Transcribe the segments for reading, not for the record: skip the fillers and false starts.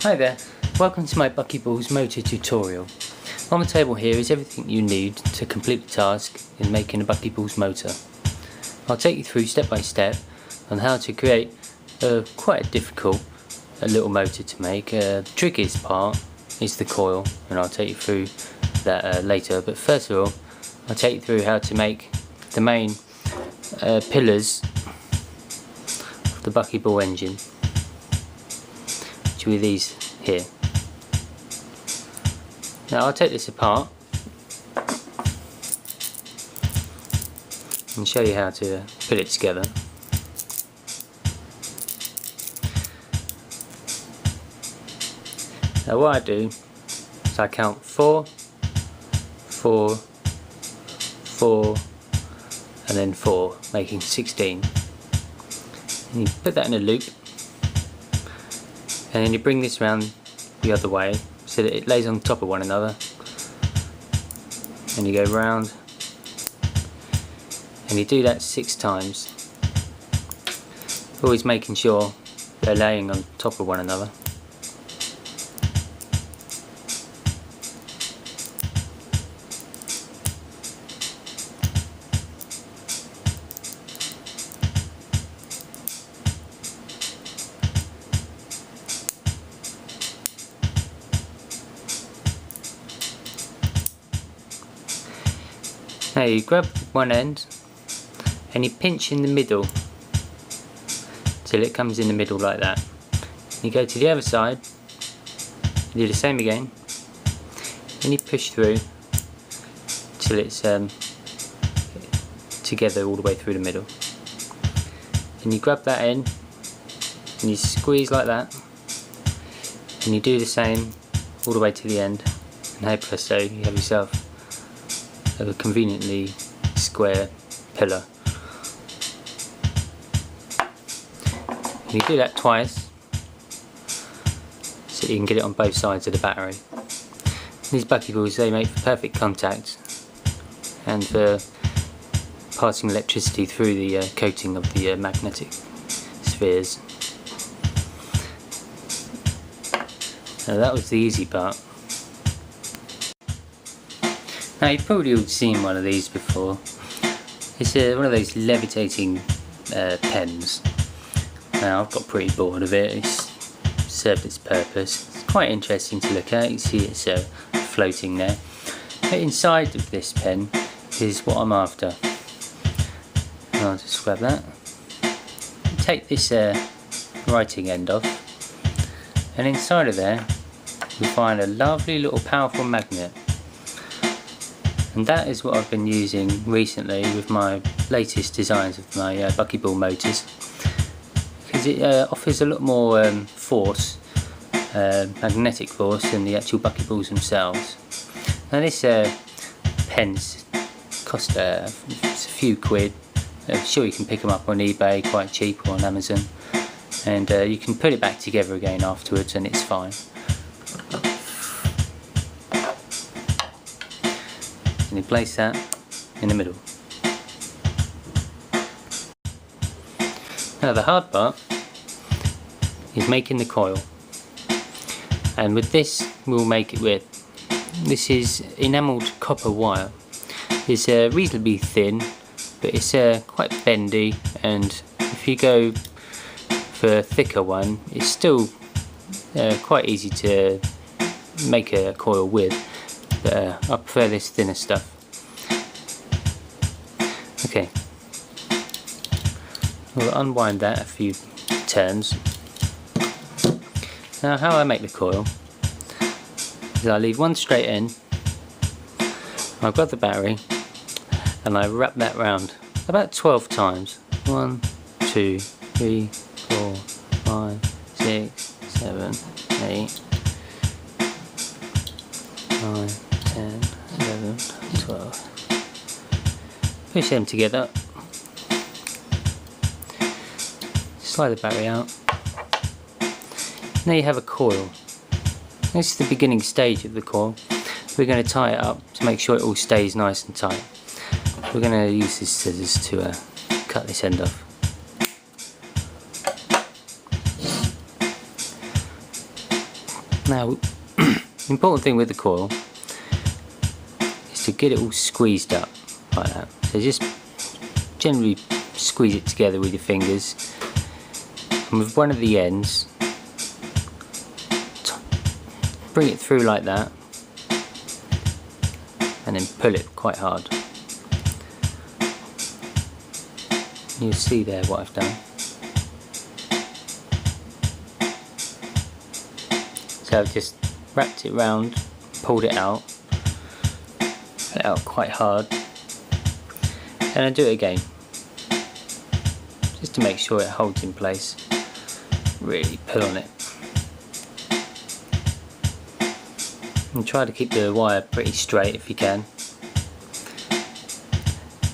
Hi there, welcome to my Buckyballs motor tutorial. On the table here is everything you need to complete the task in making a Buckyballs motor. I'll take you through step by step on how to create quite a difficult little motor to make. The trickiest part is the coil, and I'll take you through that later, but first of all I'll take you through how to make the main pillars of the Buckyball engine, which are these here. Now I'll take this apart and show you how to put it together. Now what I do is I count 4, 4, 4 and then 4, making 16. And you put that in a loop, and then you bring this round the other way so that it lays on top of one another, and you go round and you do that 6 times, always making sure they're laying on top of one another. Now you grab one end and you pinch in the middle till it comes in the middle like that. You go to the other side, you do the same again, and you push through till it's together all the way through the middle. And you grab that end and you squeeze like that, and you do the same all the way to the end, and hey presto, you have yourself a conveniently square pillar. And you do that twice so you can get it on both sides of the battery. These Buckyballs, they make for perfect contact and for passing electricity through the coating of the magnetic spheres. Now that was the easy part. Now you've probably all seen one of these before. It's one of those levitating pens. Now I've got pretty bored of it. It's served its purpose. It's quite interesting to look at. You see it's floating there. But inside of this pen is what I'm after. I'll just grab that. Take this writing end off, and inside of there you'll find a lovely little powerful magnet. And that is what I've been using recently with my latest designs of my Buckyball motors, because it offers a lot more force, magnetic force, than the actual Buckyballs themselves. Now this pens cost a few quid. I'm sure you can pick them up on eBay quite cheap, or on Amazon, and you can put it back together again afterwards and it's fine. And you place that in the middle. Now the hard part is making the coil, and with this we'll make it with, this is enamelled copper wire. It's reasonably thin, but it's quite bendy, and if you go for a thicker one it's still quite easy to make a coil with. But I prefer this thinner stuff. Okay, we'll unwind that a few turns. Now how I make the coil is I leave one straight end, I've got the battery, and I wrap that round about 12 times. 1, 2, 3, 4, 5, 6, 7, 8, 9, 10, 11, 12. Push them together. Slide the battery out. Now you have a coil. This is the beginning stage of the coil. We're going to tie it up to make sure it all stays nice and tight. We're going to use these scissors to cut this end off. Now, the important thing with the coil is to get it all squeezed up like that. So just generally squeeze it together with your fingers, and with one of the ends bring it through like that, and then pull it quite hard. You'll see there what I've done. So I've just wrapped it round, pulled it out quite hard, and I do it again just to make sure it holds in place. Really pull on it and try to keep the wire pretty straight if you can.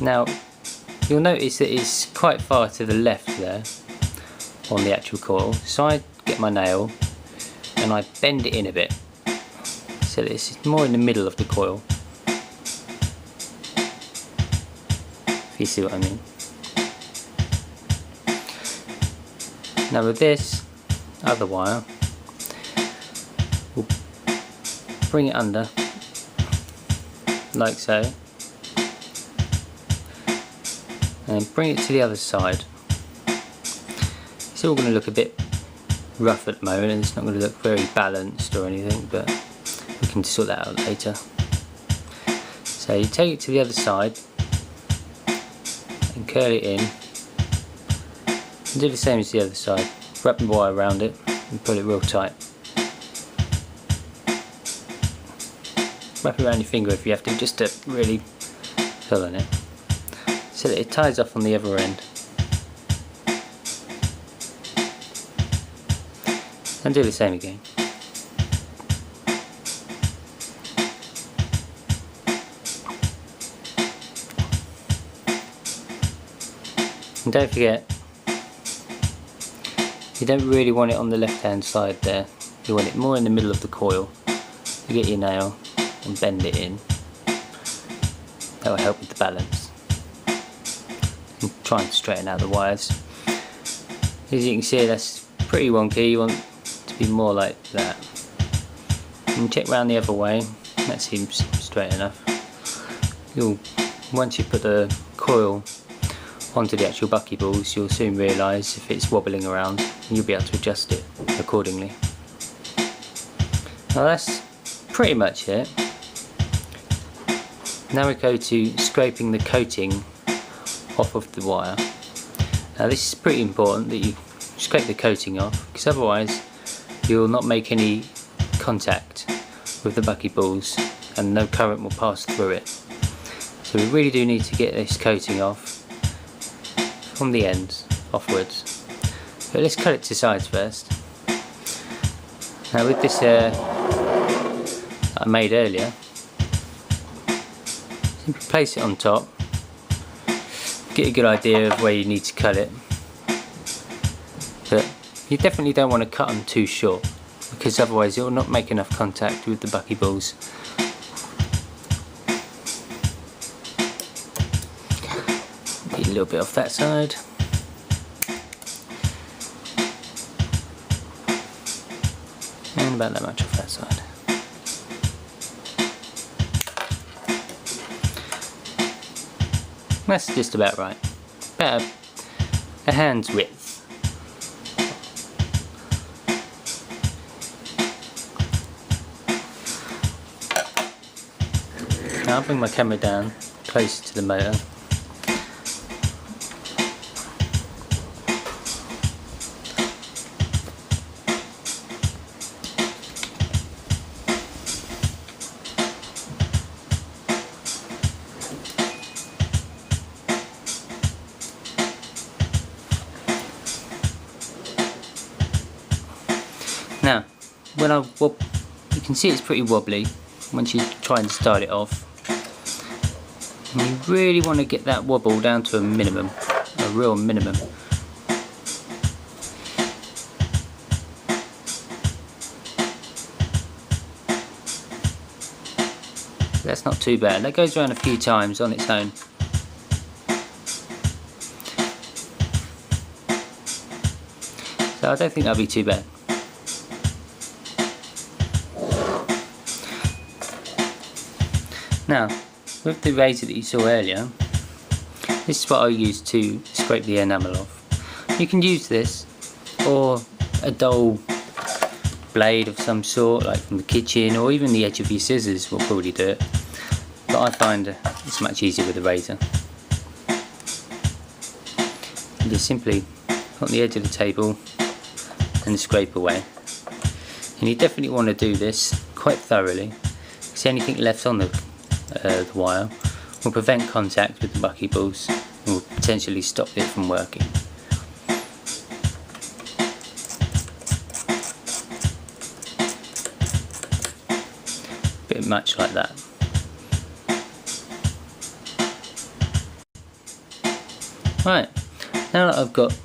Now you'll notice that it's quite far to the left there on the actual coil, so I get my nail and I bend it in a bit so that it's more in the middle of the coil, if you see what I mean. Now with this other wire, we'll bring it under like so, and bring it to the other side. It's all going to look a bit rough at the moment, and it's not going to look very balanced or anything, but we can sort that out later. So you take it to the other side and curl it in, and do the same as the other side. Wrap the wire around it and pull it real tight. Wrap it around your finger if you have to, just to really pull on it so that it ties off on the other end. And do the same again. And don't forget, you don't really want it on the left hand side there, you want it more in the middle of the coil. You get your nail and bend it in, that will help with the balance. And try and straighten out the wires. As you can see, that's pretty wonky, you want to be more like that. And check round the other way, that seems straight enough. Once you put the coil onto the actual buckyballs, you'll soon realise if it's wobbling around, and you'll be able to adjust it accordingly. Now that's pretty much it. Now we go to scraping the coating off of the wire. Now this is pretty important that you scrape the coating off, because otherwise you'll not make any contact with the buckyballs and no current will pass through it. So we really do need to get this coating off from the ends offwards. But let's cut it to size first. Now with this I made earlier, simply place it on top, get a good idea of where you need to cut it, but you definitely don't want to cut them too short, because otherwise it will not make enough contact with the buckyballs. Get a little bit off that side. And about that much off that side. That's just about right. About a hand's width. Now I'll bring my camera down close to the motor. Now, you can see it's pretty wobbly once you try and start it off. And you really want to get that wobble down to a minimum, a real minimum. That's not too bad. That goes around a few times on its own. So I don't think that'll be too bad. Now, with the razor that you saw earlier, this is what I use to scrape the enamel off. You can use this, or a dull blade of some sort, like from the kitchen, or even the edge of your scissors will probably do it. But I find it's much easier with a razor. You just simply on the edge of the table and scrape away. And you definitely want to do this quite thoroughly, because anything left on the wire will prevent contact with the buckyballs and will potentially stop it from working. Bit much like that. Right, now that I've got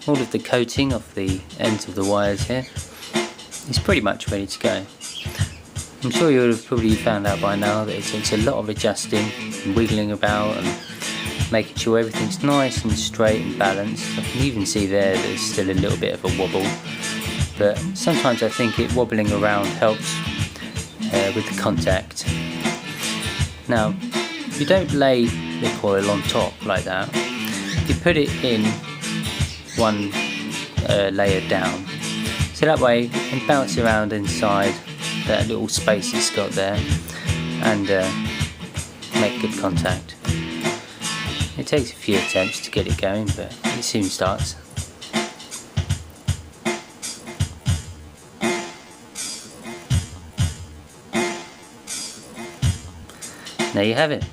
all of the coating off the ends of the wires here, it's pretty much ready to go. I'm sure you would have probably found out by now that it takes a lot of adjusting and wiggling about and making sure everything's nice and straight and balanced. I can even see there's still a little bit of a wobble, but sometimes I think it wobbling around helps with the contact. Now, you don't lay the coil on top like that. You put it in one layer down, so that way it can bounce around inside that little space it's got there and make good contact. It takes a few attempts to get it going, but it soon starts. There you have it.